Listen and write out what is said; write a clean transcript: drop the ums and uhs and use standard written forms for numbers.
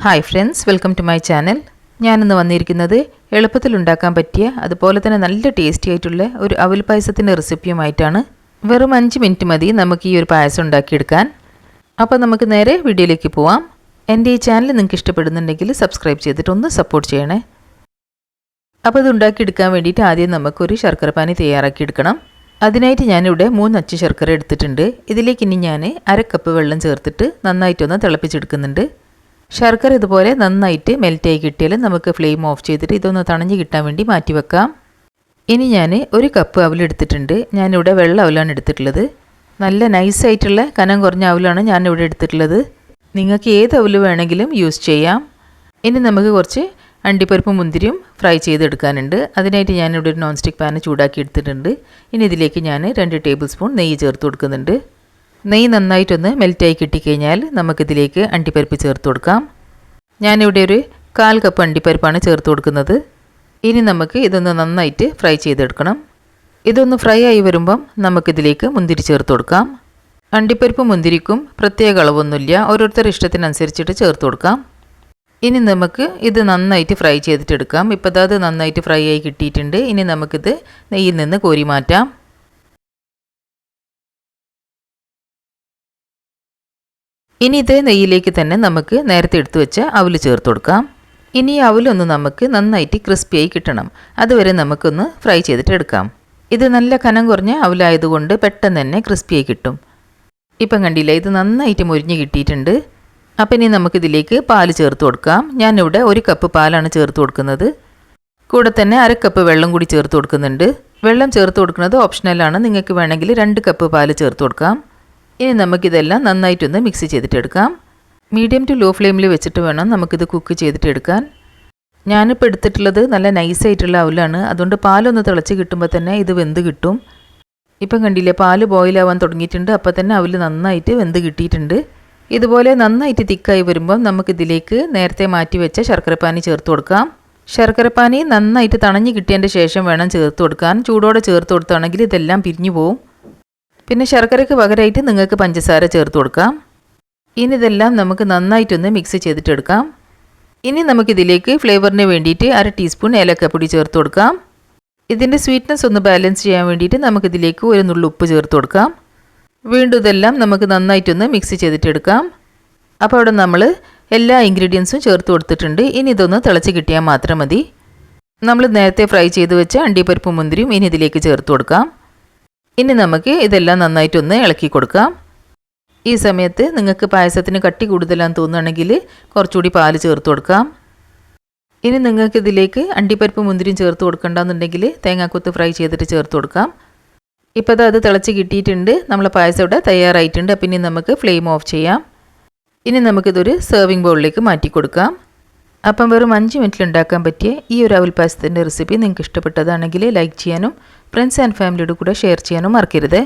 Hi friends, welcome to my channel. ഞാനിന്ന് വന്നിരിക്കുന്നത് എളുപ്പത്തിൽ ഉണ്ടാക്കാൻ പറ്റിയ അതുപോലെ തന്നെ നല്ല ടേസ്റ്റി ആയിട്ടുള്ള ഒരു അവൽ പായസത്തിൻ്റെ റെസിപ്പിയുമായിട്ടാണ്. വെറും 5 മിനിറ്റ് മതി നമുക്ക് ഈ ഒരു പായസം ഉണ്ടാക്കിയെടുക്കാൻ. അപ്പോൾ നമുക്ക് നേരെ വീഡിയോയിലേക്ക് പോവാം. എൻ്റെ ഈ ചാനൽ നിങ്ങൾക്ക് ഇഷ്ടപ്പെടുന്നുണ്ടെങ്കിൽ സബ്സ്ക്രൈബ് ചെയ്തിട്ട് ഒന്ന് സപ്പോർട്ട് ചെയ്യണേ. അപ്പോൾ ഇത് ഉണ്ടാക്കിയെടുക്കാൻ വേണ്ടിയിട്ട് ആദ്യം നമുക്കൊരു ശർക്കര പാനി തയ്യാറാക്കിയെടുക്കണം. അതിനായിട്ട് ഞാനിവിടെ 3 അച്ച് ശർക്കര എടുത്തിട്ടുണ്ട്. ഇതിലേക്ക് ഇനി ഞാൻ 1/2 കപ്പ് വെള്ളം ചേർത്തിട്ട് നന്നായിട്ടൊന്ന് തിളപ്പിച്ചെടുക്കുന്നുണ്ട്. ശർക്കര ഇതുപോലെ നന്നായിട്ട് മെൽറ്റായി കിട്ടിയാൽ നമുക്ക് ഫ്ലെയിം ഓഫ് ചെയ്തിട്ട് ഇതൊന്ന് തണഞ്ഞ് കിട്ടാൻ വേണ്ടി മാറ്റി വെക്കാം. ഇനി ഞാൻ 1 കപ്പ് അവലെടുത്തിട്ടുണ്ട്. ഞാനിവിടെ വെള്ള അവലാണ് എടുത്തിട്ടുള്ളത്. നല്ല നൈസായിട്ടുള്ള കനം കുറഞ്ഞ അവലാണ് ഞാനിവിടെ എടുത്തിട്ടുള്ളത്. നിങ്ങൾക്ക് ഏത് അവൽ വേണമെങ്കിലും യൂസ് ചെയ്യാം. ഇനി നമുക്ക് കുറച്ച് അണ്ടിപ്പരിപ്പും മുന്തിരിയും ഫ്രൈ ചെയ്തെടുക്കാനുണ്ട്. അതിനായിട്ട് ഞാനിവിടെ ഒരു നോൺ സ്റ്റിക്ക് പാൻ ചൂടാക്കി എടുത്തിട്ടുണ്ട്. ഇനി ഇതിലേക്ക് ഞാൻ 2 ടേബിൾ സ്പൂൺ നെയ്യ് ചേർത്ത് കൊടുക്കുന്നുണ്ട്. നെയ്യ് നന്നായിട്ടൊന്ന് മെൽറ്റായി കിട്ടിക്കഴിഞ്ഞാൽ നമുക്കിതിലേക്ക് അണ്ടിപ്പരിപ്പ് ചേർത്ത് കൊടുക്കാം. ഞാനിവിടെ ഒരു 1/4 കപ്പ് അണ്ടിപ്പരിപ്പാണ് ചേർത്ത് കൊടുക്കുന്നത്. ഇനി നമുക്ക് ഇതൊന്ന് നന്നായിട്ട് ഫ്രൈ ചെയ്തെടുക്കണം. ഇതൊന്ന് ഫ്രൈ ആയി വരുമ്പം നമുക്കിതിലേക്ക് മുന്തിരി ചേർത്ത് കൊടുക്കാം. അണ്ടിപ്പരിപ്പും മുന്തിരിക്കും പ്രത്യേക അളവൊന്നുമില്ല, ഓരോരുത്തരുടെ ഇഷ്ടത്തിനനുസരിച്ചിട്ട് ചേർത്ത് കൊടുക്കാം. ഇനി നമുക്ക് ഇത് നന്നായിട്ട് ഫ്രൈ ചെയ്തിട്ടെടുക്കാം. ഇപ്പോൾ അത് നന്നായിട്ട് ഫ്രൈ ആയി കിട്ടിയിട്ടുണ്ട്. ഇനി നമുക്കിത് നെയ്യിൽ നിന്ന് കോരി മാറ്റാം. ഇനി ഇത് നെയ്യിലേക്ക് തന്നെ നമുക്ക് നേരത്തെ എടുത്തു വെച്ച അവൽ ചേർത്ത് കൊടുക്കാം. ഇനി ഈ അവലൊന്ന് നമുക്ക് നന്നായിട്ട് ക്രിസ്പിയായി കിട്ടണം. അതുവരെ നമുക്കൊന്ന് ഫ്രൈ ചെയ്തിട്ട് എടുക്കാം. ഇത് നല്ല കനം കുറഞ്ഞ അവലായതുകൊണ്ട് പെട്ടെന്ന് തന്നെ ക്രിസ്പിയായി കിട്ടും. ഇപ്പം കണ്ടില്ല, ഇത് നന്നായിട്ട് മുരിഞ്ഞ് കിട്ടിയിട്ടുണ്ട്. അപ്പം ഇനി നമുക്കിതിലേക്ക് പാൽ ചേർത്ത് കൊടുക്കാം. ഞാനിവിടെ 1 കപ്പ് പാലാണ് ചേർത്ത് കൊടുക്കുന്നത്. കൂടെ തന്നെ 1/2 കപ്പ് വെള്ളം കൂടി ചേർത്ത് കൊടുക്കുന്നുണ്ട്. വെള്ളം ചേർത്ത് കൊടുക്കുന്നത് ഓപ്ഷണലാണ്. നിങ്ങൾക്ക് വേണമെങ്കിൽ 2 കപ്പ് പാൽ ചേർത്ത് കൊടുക്കാം. ഇനി നമുക്കിതെല്ലാം നന്നായിട്ടൊന്ന് മിക്സ് ചെയ്തിട്ടെടുക്കാം. മീഡിയം ടു ലോ ഫ്ലെയിമിൽ വെച്ചിട്ട് വേണം നമുക്കിത് കുക്ക് ചെയ്തിട്ടെടുക്കാൻ. ഞാനിപ്പോൾ എടുത്തിട്ടുള്ളത് നല്ല നൈസായിട്ടുള്ള അവലാണ്. അതുകൊണ്ട് പാലൊന്ന് തിളച്ച് കിട്ടുമ്പോൾ തന്നെ ഇത് വെന്ത് കിട്ടും. ഇപ്പം കണ്ടില്ലേ, പാല് ബോയിലാവാൻ തുടങ്ങിയിട്ടുണ്ട്. അപ്പോൾ തന്നെ അവൽ നന്നായിട്ട് വെന്ത് കിട്ടിയിട്ടുണ്ട്. ഇതുപോലെ നന്നായിട്ട് തിക്കായി വരുമ്പോൾ നമുക്കിതിലേക്ക് നേരത്തെ മാറ്റി വെച്ച ശർക്കരപ്പാനി ചേർത്ത് കൊടുക്കാം. ശർക്കരപ്പാനി നന്നായിട്ട് തണഞ്ഞ് കിട്ടിയതിൻ്റെ ശേഷം വേണം ചേർത്ത് കൊടുക്കാൻ. ചൂടോടെ ചേർത്ത് കൊടുത്താണെങ്കിൽ ഇതെല്ലാം പിരിഞ്ഞു പോവും. പിന്നെ ശർക്കരയ്ക്ക് പകരമായിട്ട് നിങ്ങൾക്ക് പഞ്ചസാര ചേർത്ത് കൊടുക്കാം. ഇനി ഇതെല്ലാം നമുക്ക് നന്നായിട്ടൊന്ന് മിക്സ് ചെയ്തിട്ടെടുക്കാം. ഇനി നമുക്കിതിലേക്ക് ഫ്ലേവറിന് വേണ്ടിയിട്ട് 1/2 ടീസ്പൂൺ ഏലക്കപ്പൊടി ചേർത്ത് കൊടുക്കാം. ഇതിൻ്റെ സ്വീറ്റ്നെസ് ഒന്ന് ബാലൻസ് ചെയ്യാൻ വേണ്ടിയിട്ട് നമുക്കിതിലേക്ക് 1 നുള്ളു ഉപ്പ് ചേർത്ത് കൊടുക്കാം. വീണ്ടും ഇതെല്ലാം നമുക്ക് നന്നായിട്ടൊന്ന് മിക്സ് ചെയ്തിട്ടെടുക്കാം. അപ്പോൾ അവിടെ നമ്മൾ എല്ലാ ഇൻഗ്രീഡിയൻസും ചേർത്ത് കൊടുത്തിട്ടുണ്ട്. ഇനി ഇതൊന്ന് തിളച്ച് കിട്ടിയാൽ മാത്രം മതി. നമ്മൾ നേരത്തെ ഫ്രൈ ചെയ്ത് വെച്ച അണ്ടിപ്പരിപ്പും മുന്തിരിയും ഇനി ഇതിലേക്ക് ചേർത്ത് കൊടുക്കാം. ഇനി നമുക്ക് ഇതെല്ലാം നന്നായിട്ടൊന്ന് ഇളക്കി കൊടുക്കാം. ഈ സമയത്ത് നിങ്ങൾക്ക് പായസത്തിന് കട്ടി കൂടുതലാന്ന് തോന്നുകയാണെങ്കിൽ കുറച്ചുകൂടി പാല് ചേർത്ത് കൊടുക്കാം. ഇനി നിങ്ങൾക്ക് ഇതിലേക്ക് അണ്ടിപ്പരിപ്പ് മുന്തിരിയും ചേർത്ത് കൊടുക്കണ്ടെന്നുണ്ടെങ്കിൽ തേങ്ങാക്കൊത്ത് ഫ്രൈ ചെയ്തിട്ട് ചേർത്ത് കൊടുക്കാം. ഇപ്പോൾ അത് തിളച്ച് കിട്ടിയിട്ടുണ്ട്. നമ്മളെ പായസം ഇവിടെ തയ്യാറായിട്ടുണ്ട്. അപ്പം ഇനി നമുക്ക് ഫ്ലെയിം ഓഫ് ചെയ്യാം. ഇനി നമുക്കിതൊരു സെർവിങ് ബൗളിലേക്ക് മാറ്റി കൊടുക്കാം. അപ്പം വെറും 5 മിനിറ്റിൽ ഉണ്ടാക്കാൻ പറ്റിയ ഈ ഒരു അവൽ പായസത്തിൻ്റെ റെസിപ്പി നിങ്ങൾക്ക് ഇഷ്ടപ്പെട്ടതാണെങ്കിൽ ലൈക്ക് ചെയ്യാനും ഫ്രണ്ട്സ് ആൻഡ് ഫാമിലിയുടെ കൂടെ ഷെയർ ചെയ്യാനും മറക്കരുത്.